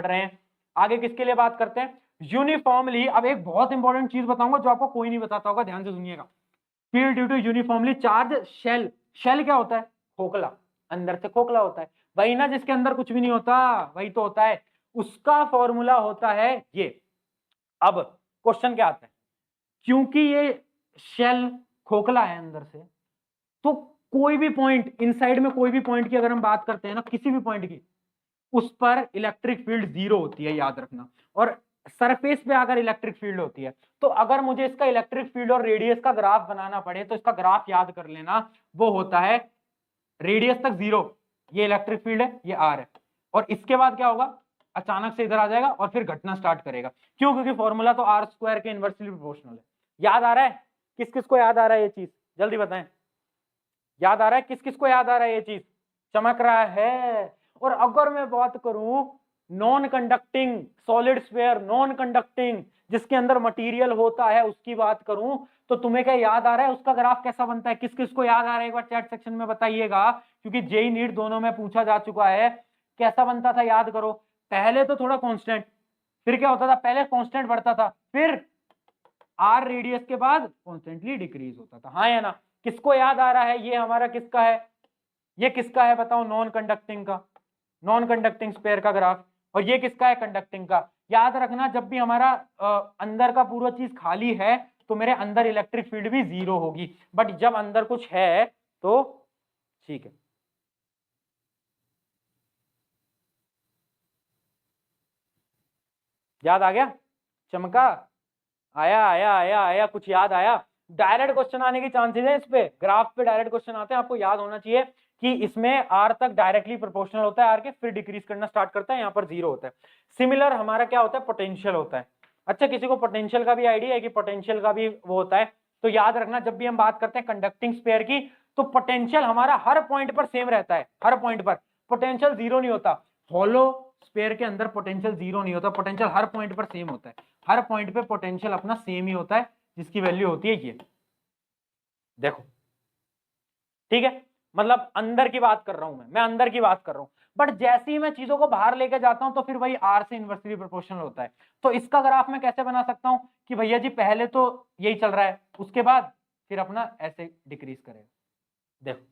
पढ़ रहे हैं। आगे किसके लिए बात करते हैं, यूनिफॉर्मली। अब एक बहुत इंपॉर्टेंट चीज बताऊंगा जो आपको कोई नहीं बताता होगा, ध्यान से सुनिएगा। Field due to uniformly charge shell. Shell क्या होता है, खोखला, अंदर से खोखला होता है, वही ना जिसके अंदर कुछ भी नहीं होता, वही तो होता है, उसका फॉर्मूला होता है ये। अब क्वेश्चन क्या आता है, क्योंकि ये शेल खोखला है अंदर से, तो कोई भी पॉइंट इनसाइड में, कोई भी पॉइंट की अगर हम बात करते हैं ना, किसी भी पॉइंट की, उस पर इलेक्ट्रिक फील्ड 0 होती है, याद रखना। और सरफेस पे अगर इलेक्ट्रिक फील्ड होती है, तो अगर मुझे इसका इलेक्ट्रिक फील्ड और रेडियस का ग्राफ बनाना पड़े, तो इसका ग्राफ याद कर लेना, वो होता है रेडियस तक 0, ये इलेक्ट्रिक फील्ड है, ये आर है, और इसके बाद क्या होगा, अचानक से इधर आ जाएगा और फिर घटना स्टार्ट करेगा। क्यों, क्योंकि फॉर्मूला तो आर स्क्वायर के इनवर्सली प्रोपोर्शनल है। याद आ रहा है, किस किस को याद आ रहा है ये चीज, जल्दी बताएं, याद आ रहा है, किस किस को याद आ रहा है ये चीज, चमक रहा है। और अगर मैं बात करूं non conducting solid sphere, non conducting जिसके अंदर मटेरियल होता है, उसकी बात करूं, तो तुम्हें क्या याद आ रहा है उसका ग्राफ कैसा बनता है, किस किस को याद आ रहा है, एक बार चैट सेक्शन में बताइएगा, क्योंकि जेई नीट दोनों में पूछा जा चुका है। कैसा बनता था याद करो, पहले तो थोड़ा कांस्टेंट, फिर क्या होता था, पहले कांस्टेंट बढ़ता था, फिर आर रेडियस के बाद कॉन्स्टेंटली डिक्रीज होता था, हाँ या ना। किसको याद आ रहा है, ये हमारा किसका है, ये किसका है बताओ, नॉन कंडक्टिंग का, नॉन कंडक्टिंग स्फीयर का ग्राफ, और ये किसका है, कंडक्टिंग का। याद रखना, जब भी हमारा अंदर का पूरा चीज खाली है, तो मेरे अंदर इलेक्ट्रिक फील्ड भी 0 होगी, बट जब अंदर कुछ है तो ठीक है। याद आ गया, चमका, आया आया आया आया, कुछ याद आया। डायरेक्ट क्वेश्चन आने की चांसेस है, इस पे ग्राफ पे डायरेक्ट क्वेश्चन आते हैं, आपको याद होना चाहिए कि इसमें आर तक डायरेक्टली प्रोपोर्शनल होता है आर के, फिर डिक्रीज करना स्टार्ट करता है, यहाँ पर 0 होता है। सिमिलर हमारा क्या होता है, पोटेंशियल होता है। अच्छा, किसी को पोटेंशियल का भी आइडिया है कि पोटेंशियल का भी वो होता है, तो याद रखना जब भी हम बात करते हैं कंडक्टिंग स्फीयर की, तो पोटेंशियल हमारा हर पॉइंट पर सेम रहता है, हर पॉइंट पर पोटेंशियल 0 नहीं होता। हॉलो स्फीयर के अंदर पोटेंशियल 0 नहीं होता, पोटेंशियल हर पॉइंट पर सेम होता है, हर पॉइंट पे पोटेंशियल अपना सेम ही होता है, जिसकी वैल्यू होती है ये, देखो, ठीक है। मतलब अंदर की बात कर रहा हूं मैं अंदर की बात कर रहा हूं, बट जैसे ही मैं चीजों को बाहर लेके जाता हूं, तो फिर वही आर से इनवर्सली प्रोपोर्शनल होता है। तो इसका ग्राफ मैं कैसे बना सकता हूं कि भैया जी पहले तो यही चल रहा है, उसके बाद फिर अपना ऐसे डिक्रीज करेगा, देखो